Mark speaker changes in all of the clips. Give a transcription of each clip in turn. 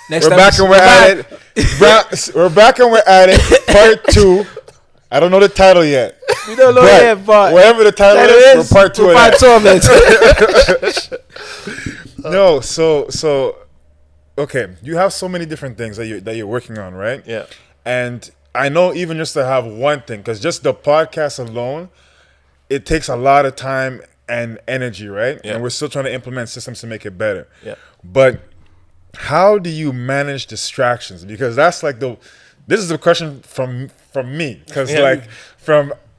Speaker 1: We're back and we're at it. We're back and we're at it. Part 2. I don't know the title yet.
Speaker 2: We don't know yet, but
Speaker 1: whatever the title is, we're part 2 of
Speaker 2: that.
Speaker 1: No, so okay. You have so many different things that you're working on, right?
Speaker 3: Yeah.
Speaker 1: And I know even just to have one thing, because just the podcast alone, it takes a lot of time and energy, right?
Speaker 3: Yeah.
Speaker 1: And we're still trying to implement systems to make it better.
Speaker 3: Yeah.
Speaker 1: But how do you manage distractions? Because that's like this is the question from me. Because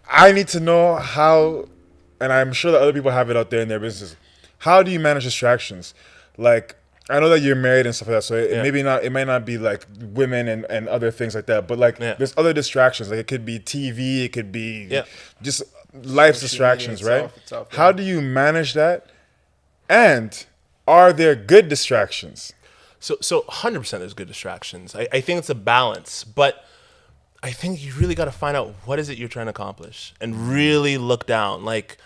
Speaker 1: I need to know how, and I'm sure that other people have it out there in their businesses. How do you manage distractions? Like, I know that you're married and stuff like that, so it might not be like women and other things like that, but like there's other distractions. Like it could be TV, it could be just life's distractions, right? How do you manage that? And are there good distractions?
Speaker 3: So 100% there's good distractions. I think it's a balance, but I think you really got to find out what is it you're trying to accomplish and really look down. Like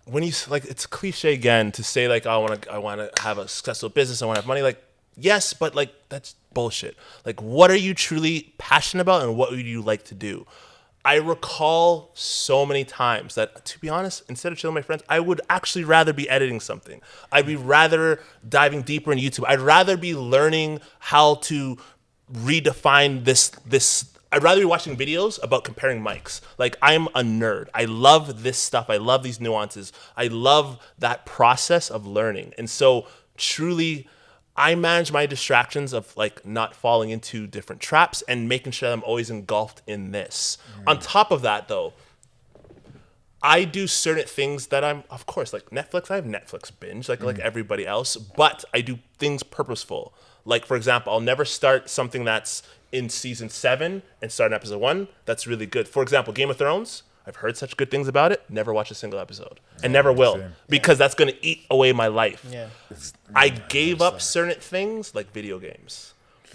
Speaker 3: when you like, it's cliche again to say like, I want to have a successful business. I want to have money. Like, yes, but like that's bullshit. Like, what are you truly passionate about and what would you like to do? I recall so many times that, to be honest, instead of chilling with my friends, I would actually rather be editing something. I'd be rather diving deeper in YouTube. I'd rather be learning how to redefine this. I'd rather be watching videos about comparing mics. Like, I'm a nerd. I love this stuff. I love these nuances. I love that process of learning. And so, truly, I manage my distractions of like not falling into different traps and making sure that I'm always engulfed in this. On top of that, though, I do certain things that I'm, of course, like Netflix. I have Netflix binge like everybody else, but I do things purposeful. Like, for example, I'll never start something that's in season 7 and start in episode 1. That's really good. For example, Game of Thrones. I've heard such good things about it. Never watch a single episode, and never will, because that's going to eat away my life. Yeah. I gave up certain things like video games,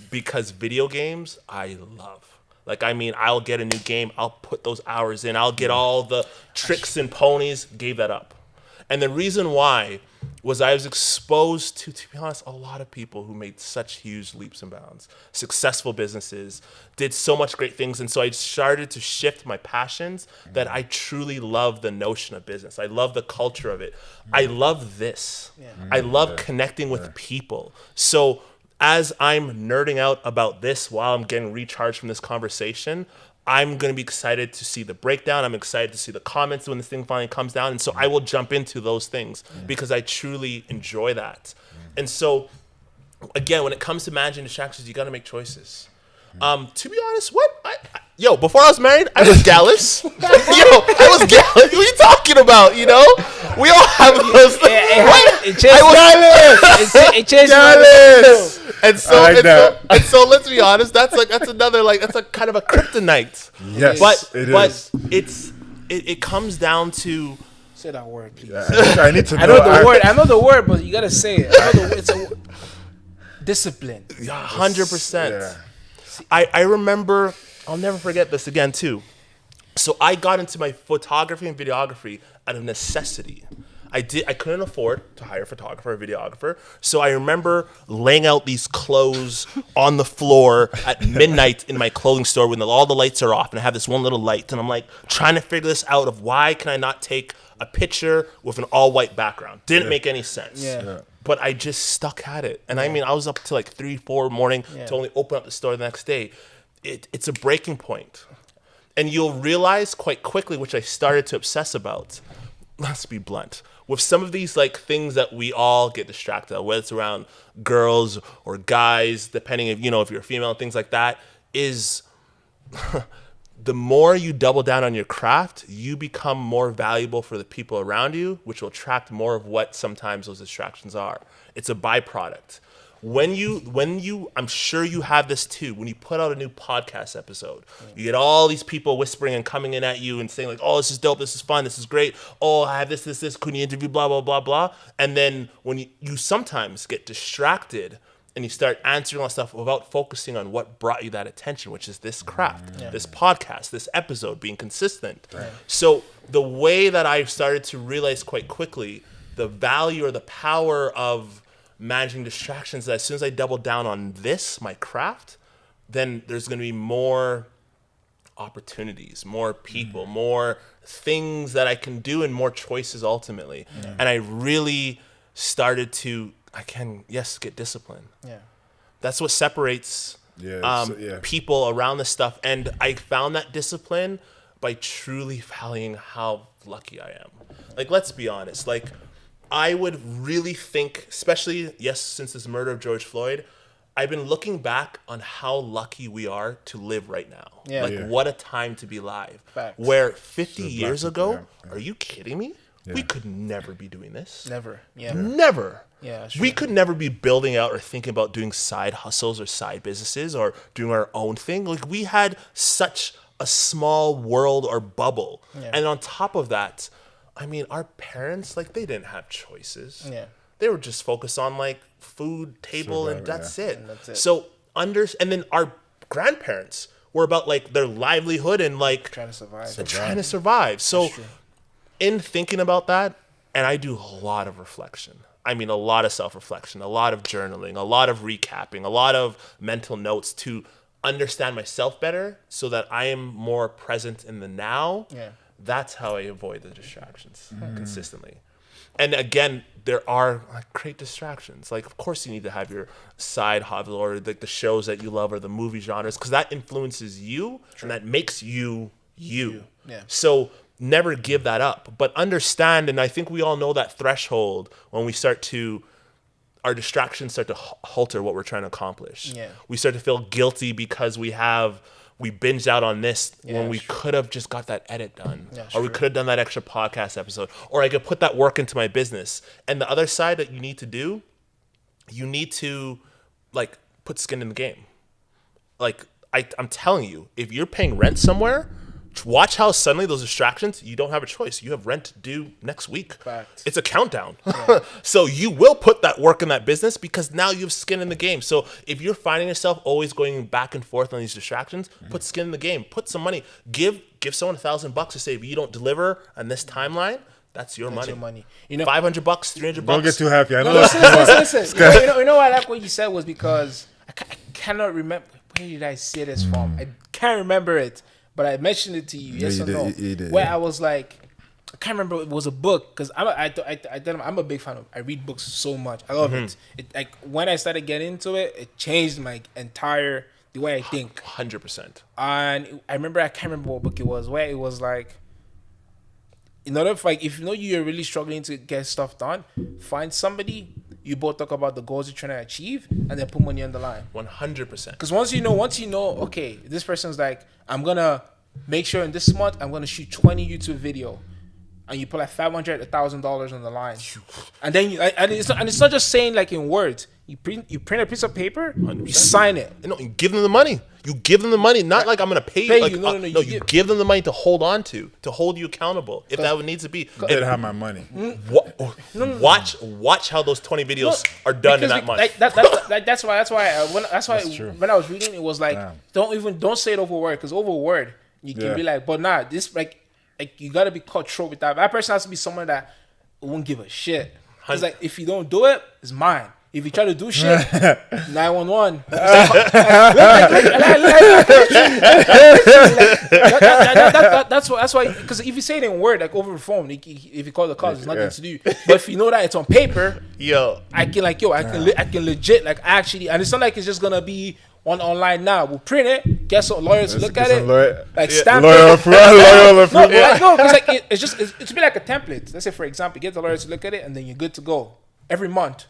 Speaker 3: because video games I love. Like, I mean, I'll get a new game, I'll put those hours in, I'll get all the tricks and ponies. Gave that up, and the reason why was I was exposed to be honest, a lot of people who made such huge leaps and bounds, successful businesses, did so much great things. And so I started to shift my passions that I truly love the notion of business. I love the culture of it. I love this. I love connecting with people. So as I'm nerding out about this while I'm getting recharged from this conversation, I'm going to be excited to see the breakdown. I'm excited to see the comments when this thing finally comes down. And so I will jump into those things because I truly enjoy that. And so, again, when it comes to managing distractions, you got to make choices. To be honest, before I was married, I was gallus. I was gallus. What are you talking about, you know? We all have those things.
Speaker 2: It changed gallus.
Speaker 3: And so let's be honest, that's a kind of a kryptonite.
Speaker 1: Yes,
Speaker 3: but it comes down to,
Speaker 2: say that word, please.
Speaker 1: I need to know.
Speaker 2: I know the word, but you gotta say it. It's a discipline.
Speaker 3: 100%. Yeah. I remember, I'll never forget this again too. So I got into my photography and videography out of necessity. I couldn't afford to hire a photographer or videographer. So I remember laying out these clothes on the floor at midnight in my clothing store when all the lights are off, and I have this one little light, and I'm like trying to figure this out of why can I not take a picture with an all white background? Didn't make any sense. But I just stuck at it. And I mean, I was up to like 3, 4 in the morning to only open up the store the next day. It's a breaking point. And you'll realize quite quickly, which I started to obsess about, let's be blunt, with some of these like things that we all get distracted of, whether it's around girls or guys, depending if if you're a female, things like that, is the more you double down on your craft, you become more valuable for the people around you, which will attract more of what sometimes those distractions are. It's a byproduct. When you, I'm sure you have this too, when you put out a new podcast episode, you get all these people whispering and coming in at you and saying like, oh, this is dope, this is fun, this is great, oh, I have this, couldn't you interview, blah, blah, blah, blah. And then when you sometimes get distracted and you start answering all that stuff without focusing on what brought you that attention, which is this craft, this podcast, this episode, being consistent. Right. So the way that I started to realize quite quickly the value or the power of managing distractions, that as soon as I double down on this, my craft, then there's going to be more opportunities, more people, more things that I can do, and more choices ultimately. And I really started to, get discipline.
Speaker 2: Yeah.
Speaker 3: That's what separates
Speaker 1: Yeah,
Speaker 3: people around this stuff. And I found that discipline by truly valuing how lucky I am. Like, let's be honest. Like, I would really think, especially, since this murder of George Floyd, I've been looking back on how lucky we are to live right now.
Speaker 2: Yeah.
Speaker 3: Like, what a time to be alive.
Speaker 2: Facts.
Speaker 3: Where 50
Speaker 1: So
Speaker 3: years
Speaker 1: black
Speaker 3: ago,
Speaker 1: people, yeah.
Speaker 3: are you kidding me?
Speaker 1: Yeah.
Speaker 3: We could never be doing this.
Speaker 2: Never. Yeah.
Speaker 3: Never.
Speaker 2: Yeah, that's
Speaker 3: We
Speaker 2: true.
Speaker 3: could never be building out or thinking about doing side hustles or side businesses or doing our own thing. Like, we had such a small world or bubble.
Speaker 2: Yeah.
Speaker 3: And on top of that, I mean, our parents, like, they didn't have choices.
Speaker 2: Yeah.
Speaker 3: They were just focused on, like, food, table, and that's it.
Speaker 2: And that's it.
Speaker 3: So, and then our grandparents were about, like, their livelihood and, like,
Speaker 2: Trying to survive.
Speaker 3: trying to survive. So,
Speaker 2: true.
Speaker 3: in thinking about that, and I do a lot of reflection. I mean, a lot of self-reflection, a lot of journaling, a lot of recapping, a lot of mental notes to understand myself better so that I am more present in the now.
Speaker 2: Yeah.
Speaker 3: That's how I avoid the distractions consistently. And again, there are like great distractions. Like, of course, you need to have your side hobby or like the shows that you love or the movie genres, because that influences you and that makes you you.
Speaker 2: Yeah.
Speaker 3: So never give that up, but understand. And I think we all know that threshold when we start to, our distractions start to halter what we're trying to accomplish.
Speaker 2: Yeah.
Speaker 3: We start to feel guilty because we binged out on this when we could have just got that edit done.
Speaker 2: Yeah,
Speaker 3: or we
Speaker 2: true.
Speaker 3: could have done that extra podcast episode. Or I could put that work into my business. And the other side that you need to do, you need to like put skin in the game. Like I'm telling you, if you're paying rent somewhere, watch how suddenly those distractions, you don't have a choice. You have rent due next week.
Speaker 2: Fact.
Speaker 3: It's a countdown. So you will put that work in that business because now you have skin in the game. So if you're finding yourself always going back and forth on these distractions, put skin in the game. Put some money. Give someone $1,000 to say if you don't deliver on this timeline, that's your money.
Speaker 2: Your money. You know,
Speaker 3: $500, $300.
Speaker 1: Don't get too happy. I know
Speaker 2: no,
Speaker 1: that's
Speaker 2: listen. You know why I like what you said was because I cannot remember. Where did I say this from? I can't remember it. But I mentioned it to you, yes
Speaker 1: you
Speaker 2: or
Speaker 1: did,
Speaker 2: no?
Speaker 1: you did,
Speaker 2: where
Speaker 1: yeah.
Speaker 2: I was like, I can't remember. It was a book because I'm a big fan of. I read books so much. I love it. It. Like when I started getting into it, it changed my entire the way I think.
Speaker 3: 100%.
Speaker 2: And I can't remember what book it was. Where it was like, in order for like, if you know you're really struggling to get stuff done, find somebody. You both talk about the goals you're trying to achieve, and then put money on the line.
Speaker 3: 100%.
Speaker 2: Because once you know, okay, this person's like, I'm gonna make sure in this month I'm gonna shoot 20 YouTube video, and you put like $500, $1,000 on the line, and then it's not just saying like in words. You print a piece of paper, 100%. You sign it.
Speaker 3: No, you give them the money. You give them the money, not like I'm gonna pay you. Like,
Speaker 2: you. No,
Speaker 3: you give them the money to hold on to hold you accountable if that would needs to be.
Speaker 1: I didn't have my money.
Speaker 3: Watch how those 20 videos are done in that month.
Speaker 2: That's why when I was reading it was like, don't say it over word, because over word you can be like, but nah, this like you gotta be cutthroat with that. That person has to be someone that won't give a shit. It's like, if you don't do it, it's mine. If you try to do shit, 911. That's why. Because if you say it in word, like over the phone, if you call the cops, it's nothing to do. But if you know that it's on paper, I can legit like actually, and it's not like it's just gonna be on online now. We'll print it, get some lawyers to look at it, like stamp it. No, because like it's be like a template. Let's say, for example, get the lawyers to look at it, and then you're good to go. Every month,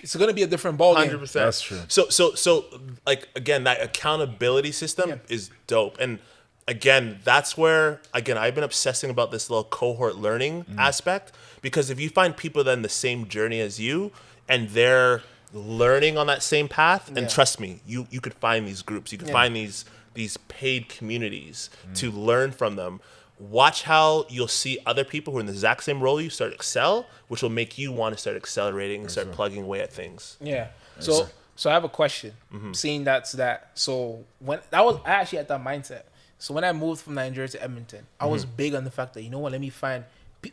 Speaker 2: it's gonna be a different ballgame.
Speaker 3: 100%.
Speaker 1: That's true.
Speaker 3: So like again, that accountability system is dope. And again, that's where I've been obsessing about this little cohort learning aspect, because if you find people that are in the same journey as you and they're learning on that same path, and trust me, you could find these groups, you could find these paid communities to learn from them. Watch how you'll see other people who are in the exact same role you start to excel, which will make you want to start accelerating and start plugging away at things.
Speaker 2: Yeah. So I have a question. Seeing that's that. So when I actually had that mindset. So when I moved from Nigeria to Edmonton, I was big on the fact that, you know what, let me find,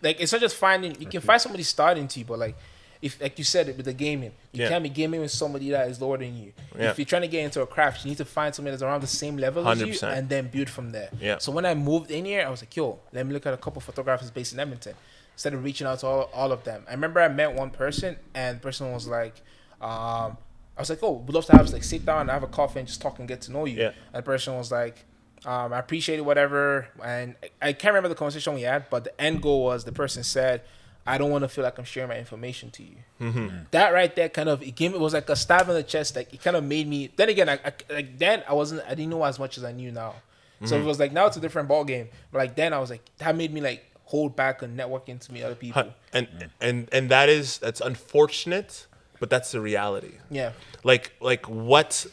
Speaker 2: like, it's not just finding, you can find somebody starting to you, but like, if like you said it with the gaming, you can't be gaming with somebody that is lower than you. If you're trying to get into a craft, you need to find somebody that's around the same level
Speaker 3: 100%.
Speaker 2: as you, and then build from there.
Speaker 3: Yeah.
Speaker 2: So when I moved in here, I was like, yo, let me look at a couple photographers based in Edmonton. Instead of reaching out to all of them, I remember I met one person, and the person was like, I was like, oh, we'd love to have like sit down and have a coffee and just talk and get to know you.
Speaker 3: Yeah.
Speaker 2: And the person was like, I appreciate it, whatever. And I can't remember the conversation we had, but the end goal was the person said, I don't want to feel like I'm sharing my information to you. Mm-hmm. That right there kind of, it was like a stab in the chest. Like it kind of made me, then again, I didn't know as much as I knew now. Mm-hmm. So it was like, now it's a different ball game. But like then I was like, that made me like hold back on networking to meet other people.
Speaker 3: And that's unfortunate, but that's the reality.
Speaker 2: Yeah.
Speaker 3: Like what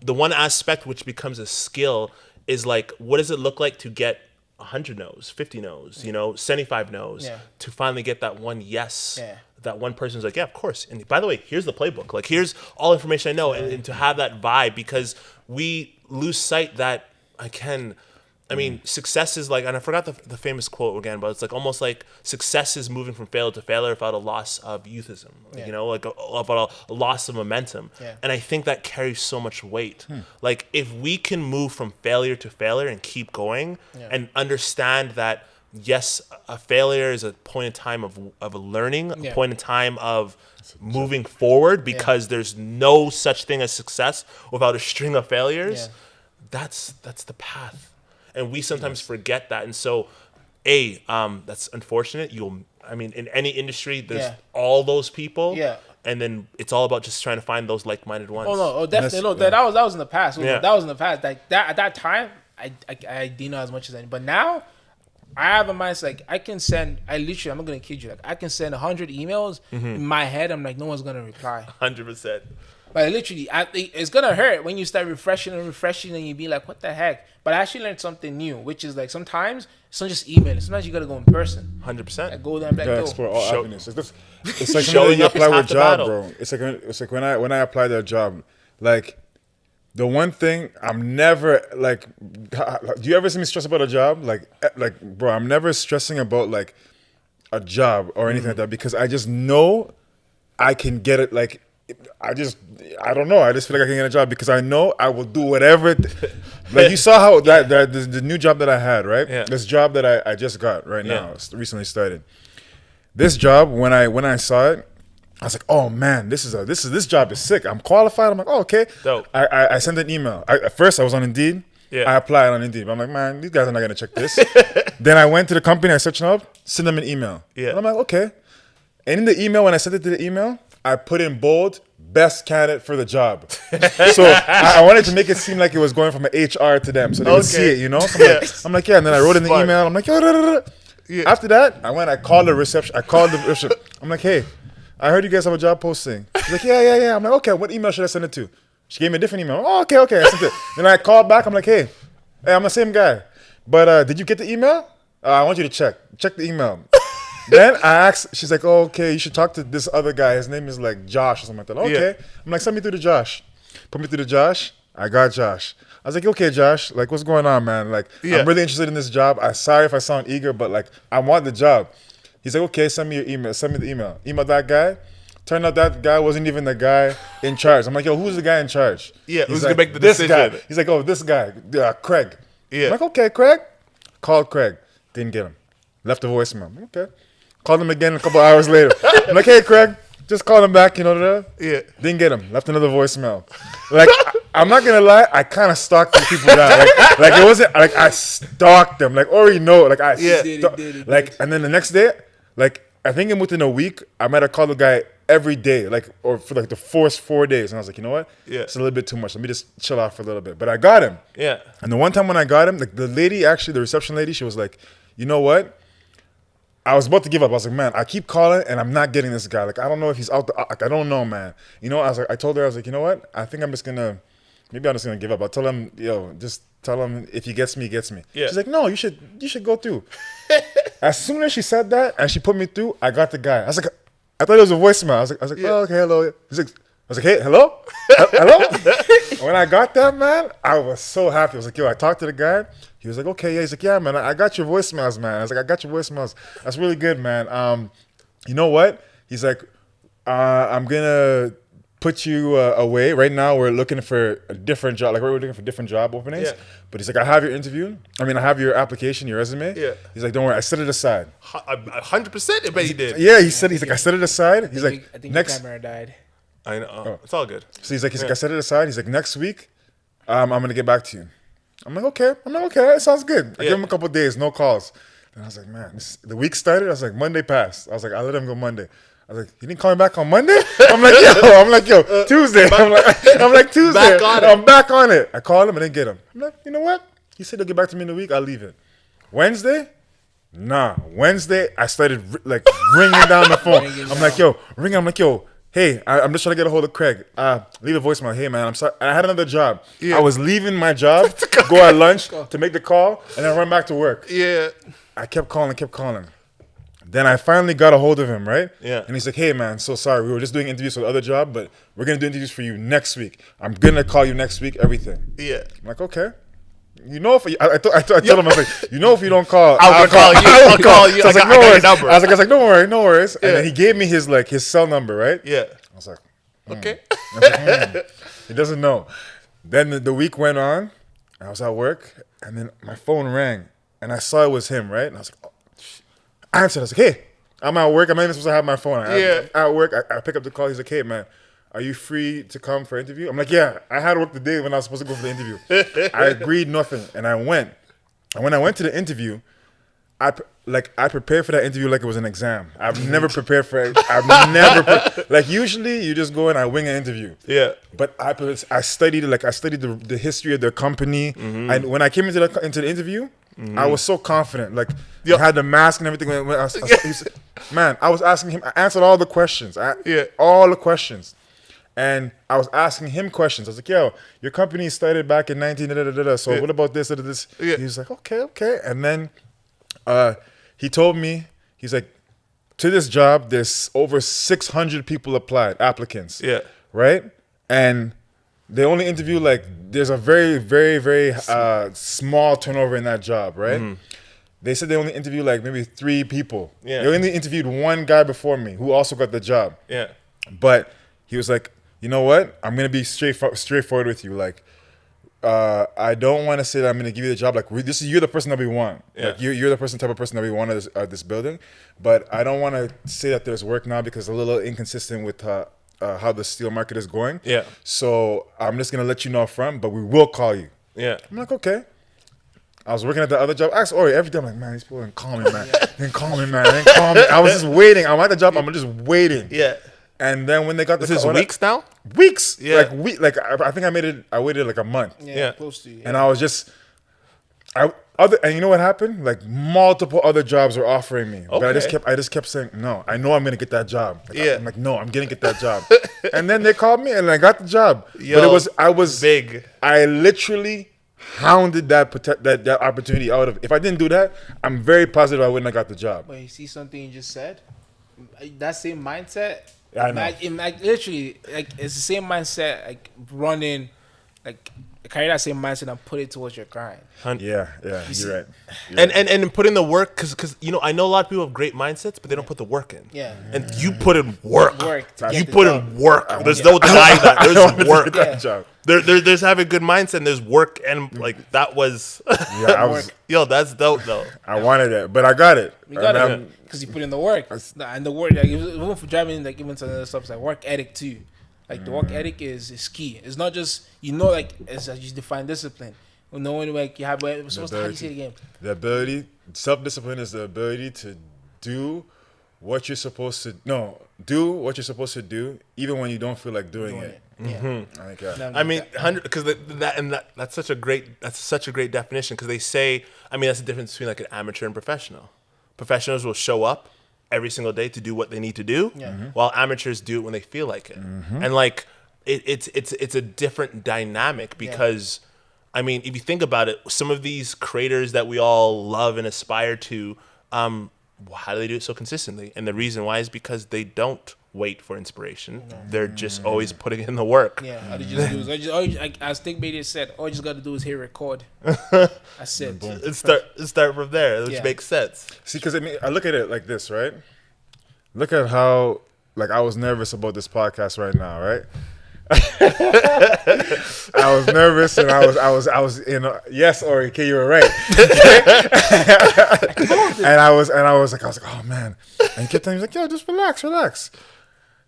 Speaker 3: the one aspect which becomes a skill is like, what does it look like to get 100 no's, 50 no's, 75 no's to finally get that one yes. Yeah. That one person's like, yeah, of course. And by the way, here's the playbook. Like, here's all information I know. And to have that vibe, because we lose sight that success is like, and I forgot the famous quote again, but it's like almost like success is moving from failure to failure without a loss of youthism, like about a loss of momentum. Yeah. And I think that carries so much weight. Like if we can move from failure to failure and keep going and understand that, yes, a failure is a point in time of a learning, a point in time of moving forward, because there's no such thing as success without a string of failures. That's the path. And we sometimes forget that. And so, that's unfortunate. In any industry, there's all those people. Yeah. And then it's all about just trying to find those like-minded ones.
Speaker 2: Definitely. No, that was in the past. That was in the past. Like that at that time, I didn't know as much as any. But now, I have a mindset like I'm not gonna kid you. Like I can send 100 emails in my head. I'm like, no one's gonna reply.
Speaker 3: 100%.
Speaker 2: But literally, it's gonna hurt when you start refreshing, and you be like, "What the heck?" But I actually learned something new, which is like sometimes it's not just email. Sometimes you gotta go in person.
Speaker 3: 100%.
Speaker 2: Like go there and
Speaker 1: explore all avenues. It's like when you apply with job, bro. It's like when I applied that job, like the one thing I'm never like. Do you ever see me stress about a job? Like bro, I'm never stressing about like a job or anything like that, because I just know I can get it. Like I don't know. I just feel like I can get a job because I know I will do whatever. Like you saw how the new job that I had, right? Yeah. This job that I just got right now, recently started. This job, when I saw it, I was like, oh man, this job is sick. I'm qualified. I'm like, oh, okay. Dope. I sent an email. At first I was on Indeed. Yeah. I applied on Indeed. But I'm like, man, these guys are not gonna check this. Then I went to the company, I searched them up, sent them an email. Yeah. And I'm like, okay. And in the email, when I sent it to the email, I put in bold, best candidate for the job. So I wanted to make it seem like it was going from an HR to them, so they would see it, So I'm like, yeah. And then I wrote in the email. I'm like, yo, da, da, da. Yeah. After that, I called the reception. I'm like, hey, I heard you guys have a job posting. She's like, yeah. I'm like, okay, what email should I send it to? She gave me a different email. Oh, okay. I sent it. Then I called back. I'm like, hey, I'm the same guy. But did you get the email? I want you to check the email. Then I asked, she's like, oh, okay, you should talk to this other guy. His name is like Josh or something like that. Okay. Yeah. I'm like, send me through to Josh. Put me through to Josh. I got Josh. I was like, okay, Josh, like, what's going on, man? Like, I'm really interested in this job. I'm sorry if I sound eager, but like, I want the job. He's like, okay, send me your email. Send me the email. Email that guy. Turned out that guy wasn't even the guy in charge. I'm like, yo, who's the guy in charge? Yeah, who's going to make the decision? Guy. He's like, oh, this guy, Craig. Yeah. I'm like, okay, Craig. Called Craig. Didn't get him. Left a voicemail. Okay. Called him again a couple hours later. I'm like, hey, Craig, just call him back, Yeah. Didn't get him. Left another voicemail. Like, I'm not going to lie, I kind of stalked these people down. Like, it wasn't, like, I stalked them. Like, already know, like, like, and then the next day, like, I think within a week, I might have called the guy every day, like, or for like the first 4 days. And I was like, you know what? Yeah. It's a little bit too much. Let me just chill out for a little bit. But I got him. Yeah. And the one time when I got him, like, the lady, actually, the reception lady, she was like, you know what? I was about to give up. I was like, man, I keep calling and I'm not getting this guy. Like, I don't know if he's out there. Like, I don't know, man. I told her, I was like, you know what? I think I'm just going to give up. I'll tell him, just tell him if he gets me, he gets me. Yeah. She's like, no, you should go through. As soon as she said that and she put me through, I got the guy. I was like, I thought it was a voicemail. I was like, oh, okay, hello. I was like, hey, hello? Hello? When I got that, man, I was so happy. I was like, yo, I talked to the guy. He was like, okay, yeah. He's like, yeah, man, I got your voicemails, man. I was like, I got your voicemails. That's really good, man. You know what? He's like, I'm gonna put you away. Right now, we're looking for a different job. Like we're looking for different job openings.
Speaker 3: Yeah.
Speaker 1: But he's like, I have your interview. I mean, I have your application, your resume.
Speaker 3: Yeah.
Speaker 1: He's like, don't worry, I set it aside.
Speaker 3: 100%. I bet he did.
Speaker 1: Yeah, he's like, I set it aside. He's like,
Speaker 2: I think
Speaker 1: next.
Speaker 2: your camera died.
Speaker 3: I know. It's all good.
Speaker 1: So he's like, I set it aside. He's like, next week, I'm gonna get back to you. I'm like, okay. It sounds good. I give him a couple of days, no calls. And I was like, man, the week started. I was like, Monday passed. I was like, I let him go Monday. I was like, you didn't call me back on Monday? I'm like, yo, Tuesday. I'm like, Tuesday.
Speaker 3: Back on it.
Speaker 1: I'm back on it. I called him and didn't get him. I'm like, you know what? He said he'll get back to me in the week. I'll leave it. Wednesday? Nah. Wednesday, I started ringing down the phone. I'm like, yo, ring. I'm like, yo, hey, I'm just trying to get a hold of Craig. Leave a voicemail. Hey, man, I'm sorry. I had another job. Yeah. I was leaving my job, go at lunch to make the call, and then run back to work.
Speaker 3: Yeah.
Speaker 1: I kept calling. Then I finally got a hold of him, right?
Speaker 3: Yeah.
Speaker 1: And he's like, hey, man, so sorry. We were just doing interviews for the other job, but we're going to do interviews for you next week. I'm going to call you next week, everything.
Speaker 3: Yeah.
Speaker 1: I'm like, okay. You know, if I told him, I was like, you know, if you don't call,
Speaker 3: I'll call you. I'll call you.
Speaker 1: So I was like, no worries. I was like, don't worry, no worries.
Speaker 3: Yeah.
Speaker 1: And then he gave me his cell number, right?
Speaker 3: Yeah.
Speaker 1: I was like,
Speaker 3: okay.
Speaker 1: I was like, He doesn't know. Then the week went on. I was at work, and then my phone rang, and I saw it was him, right? And I was like, oh. I answered. I was like, hey, I'm at work. I'm not even supposed to have my phone. I'm at work. I pick up the call. He's like, hey, man, are you free to come for an interview? I'm like, yeah, I had work the day when I was supposed to go for the interview. I agreed nothing, and I went. And when I went to the interview, I prepared for that interview like it was an exam. I've never prepared for it. Usually you just go and I wing an interview.
Speaker 3: Yeah.
Speaker 1: But I studied the history of the company.
Speaker 3: Mm-hmm.
Speaker 1: And when I came into the interview, I was so confident. Like, I had the mask and everything. I was asking him. I answered all the questions. All the questions. And I was asking him questions. I was like, yo, your company started back in 19... So what about this? Yeah. He was like, okay. And then he told me, he's like, to this job, there's over 600 people applicants. Yeah. Right? And they only interview, there's a very, very, very small turnover in that job, right? Mm-hmm. They said they only interview maybe 3 people. Yeah. They only interviewed one guy before me who also got the job. Yeah. But he was like, you know what? I'm going to be straightforward with you. I don't want to say that I'm going to give you the job. You're the person that we want. Yeah. You're the type of person that we want at this building. But I don't want to say that there's work now because it's a little inconsistent with how the steel market is going. Yeah. So I'm just going to let you know up front, but we will call you. Yeah. I'm like, okay. I was working at the other job. I asked Ori every day. I'm like, man, these people didn't call me, man. They didn't call me, man. They didn't call me. I was just waiting. I'm at the job. I'm just waiting. Yeah. And then when they got
Speaker 3: this is weeks now?
Speaker 1: Weeks. Yeah. I think I waited a month.
Speaker 2: Yeah. Close to you.
Speaker 1: And I was just and you know what happened? Multiple other jobs were offering me. Okay. But I just kept saying, no, I know I'm gonna get that job. I'm like, no, I'm gonna get that job. And then they called me and I got the job. Yo, but I was big. I literally hounded that opportunity out of. If I didn't do that, I'm very positive I wouldn't have got the job.
Speaker 2: But you see something you just said? That same mindset.
Speaker 1: I know.
Speaker 2: Literally, it's the same mindset, running, carry that same mindset and put it towards your grind.
Speaker 1: Yeah, you're right.
Speaker 3: And put in the work, because I know a lot of people have great mindsets, but they don't put the work in. Yeah. And you put in work. You put in work. There's no denying that. There's work. There's having a good mindset, and there's work, and that was. Yeah, I was. Yo, that's dope though.
Speaker 1: I wanted it, but I got it.
Speaker 2: You got it because you put in the work, and the work. Even for driving, even some other stuff, it's work ethic too. The work ethic is key. It's not just as you define discipline. Knowing you have. How do you say it again?
Speaker 1: The ability, self-discipline is the ability to do what you're supposed to. No, do what you're supposed to do, even when you don't feel like doing it.
Speaker 2: Yeah.
Speaker 3: Mm-hmm. I mean, 100 because that's such a great definition, because they say, that's the difference between an amateur and professional. Professionals will show up every single day to do what they need to do, while amateurs do it when they feel like it. Mm-hmm. And it's a different dynamic, because if you think about it, some of these creators that we all love and aspire to, how do they do it so consistently? And the reason why is because they don't wait for inspiration. They're just always putting in the work.
Speaker 2: Yeah, all you just do is, as Think Media said, all you just got to do is hit record. That's it.
Speaker 3: Start from there, which makes sense.
Speaker 1: See, because I look at it like this, right? Look at how like I was nervous about this podcast right now, right? I was nervous and I was in. Yes, Ori, okay, you were right. and I was like, oh man. And he kept telling me, like, yo, just relax.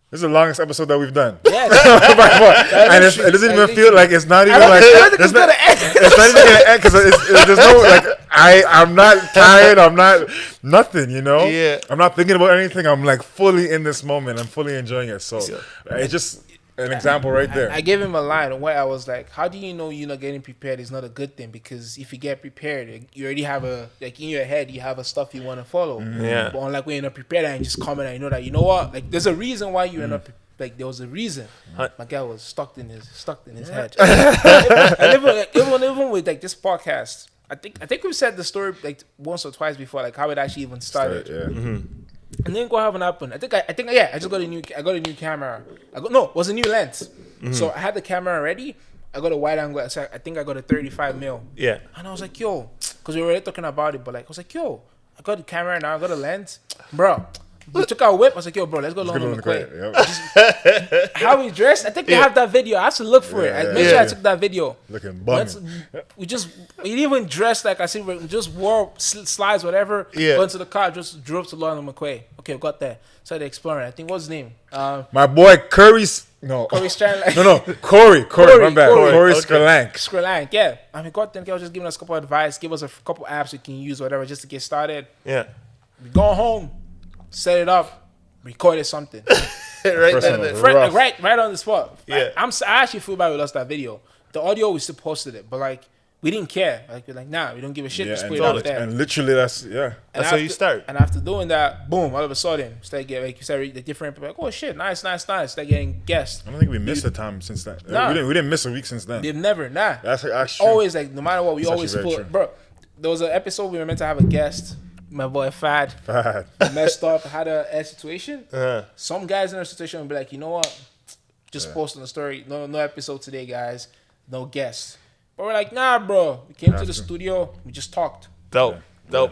Speaker 1: This is the longest episode that we've done.
Speaker 2: Yeah,
Speaker 1: and it doesn't even feel like it's not even like it's not even gonna end because there's no like I'm not tired. I'm not nothing. You know.
Speaker 3: Yeah.
Speaker 1: I'm not thinking about anything. I'm like fully in this moment. I'm fully enjoying it. So it's just an example right there.
Speaker 2: I gave him a line where I was like, "How do you know you're not getting prepared is not a good thing? Because if you get prepared, you already have like in your head, you have a stuff you want to follow.
Speaker 3: Yeah.
Speaker 2: But unlike when you're not prepared and you just comment and you know that you know what, like there's a reason why you're not. Like there was a reason. My guy was stuck in his head. And even with like this podcast, I think we've said the story like once or twice before, like how it actually even started. And then what happened? I just got a new camera. It was a new lens. So I had the camera already. I got a wide angle. So I think I got a 35 mil.
Speaker 3: Yeah.
Speaker 2: And I was like, yo, because we were already talking about it, but like I was like, yo, I got the camera now. I got a lens, bro. We took our whip. I was like, yo, bro, let's go London McQuay. How we dressed? I think we have that video. I have to look for it. I made sure I took that video.
Speaker 1: Looking bumming.
Speaker 2: We didn't even dress like I said. We just wore slides, whatever.
Speaker 3: Yeah.
Speaker 2: Went to the car, just drove to London McQuay. Okay, we got there. Started exploring. I think what's his name?
Speaker 1: My boy Corey Strangler. No, Corey. My bad. Corey
Speaker 2: Skrilank, yeah. I mean, got them. He was just giving us a couple of advice. Give us a couple apps we can use, whatever, just to get started.
Speaker 3: Yeah.
Speaker 2: We go home. Set it up, recorded something.
Speaker 3: right
Speaker 2: on the spot.
Speaker 3: Yeah.
Speaker 2: I actually feel bad we lost that video. The audio, we still posted it, but like we didn't care. Like we're like, nah, we don't give a shit. Just put it out there.
Speaker 1: And literally, that's
Speaker 3: how you start.
Speaker 2: And after doing that, boom! All of a sudden, start getting like you said, the different people like, oh shit, nice. Start getting guests.
Speaker 1: I don't think we missed a time since that. Nah. We didn't miss a week since then.
Speaker 2: They've never, nah.
Speaker 1: That's actually
Speaker 2: always like no matter what, we
Speaker 1: that's
Speaker 2: always pull. Bro, there was an episode we were meant to have a guest. My boy Fad messed up, had a situation. Some guys in a situation will be like, you know what? Just posting the story. No episode today, guys. No guests. But we're like, nah, bro. We came to the studio. We just talked.
Speaker 3: Dope.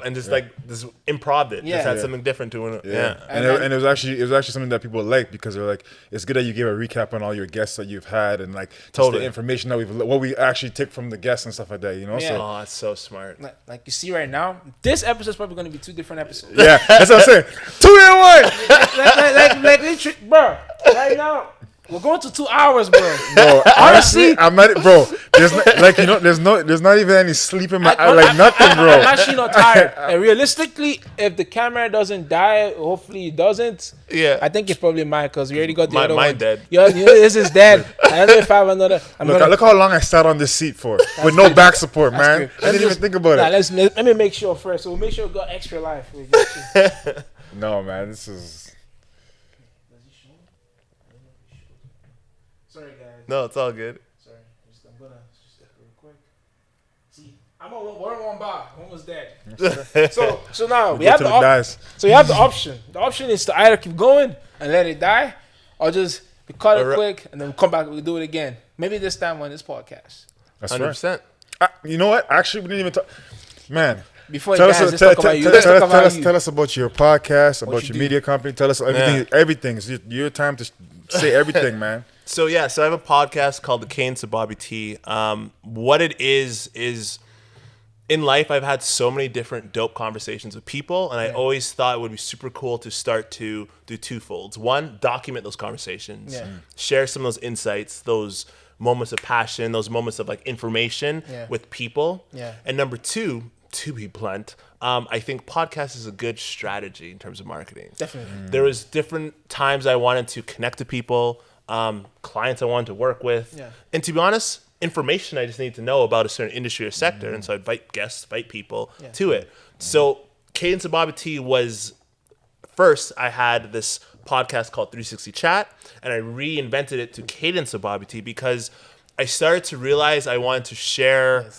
Speaker 3: And just like this improv it. Just had something different to it.
Speaker 1: And it was actually something that people liked because they're like, it's good that you gave a recap on all your guests that you've had and like just the information that what we actually took from the guests and stuff like that, you know.
Speaker 2: Yeah.
Speaker 3: So it's so smart.
Speaker 2: Like you see right now, this episode is probably going to be 2 different episodes.
Speaker 1: Yeah, that's what I'm saying. 2 in 1.
Speaker 2: like bro. Right now. We're going to 2 hours, bro.
Speaker 1: Honestly, I'm not, bro. There's not even any sleep in my eye, nothing, bro.
Speaker 2: I'm actually not tired. And realistically, if the camera doesn't die, hopefully it doesn't.
Speaker 3: Yeah.
Speaker 2: I think it's probably mine because we already got the other one.
Speaker 3: Mine dead.
Speaker 2: Yo, this is dead. I don't know if I have another.
Speaker 1: Look how long I sat on this seat for with no back support, man. I didn't even think about it.
Speaker 2: Let me make sure first. So we'll make sure we got extra life.
Speaker 1: No, man, this is.
Speaker 2: Sorry, guys.
Speaker 3: No, it's all good.
Speaker 2: Sorry. I'm going to just step real quick. See, we're on one bar. One was dead. So now we have the option. So you have the option. The option is to either keep going and let it die or just we cut it quick and then we come back and we do it again. Maybe this time on this podcast.
Speaker 1: That's
Speaker 3: 100%.
Speaker 1: You know what? Actually, we didn't even talk. Man.
Speaker 2: Before tell
Speaker 1: us about your podcast, about your media company. Tell us everything. Everything. It's your time to say everything, man.
Speaker 3: So I have a podcast called The Cadence of Bobby T. What it is in life, I've had so many different dope conversations with people, and I always thought it would be super cool to start to do 2 folds. One, document those conversations, share some of those insights, those moments of passion, those moments of like information with people. And number 2, to be blunt, I think podcast is a good strategy in terms of marketing.
Speaker 2: Definitely.
Speaker 3: There was different times I wanted to connect to people, clients I wanted to work with. And to be honest, information I just need to know about a certain industry or sector. And so I invite guests, invite people to it. So Cadence of Bobby T was, first I had this podcast called 360 Chat, and I reinvented it to Cadence of Bobby T because I started to realize I wanted to share.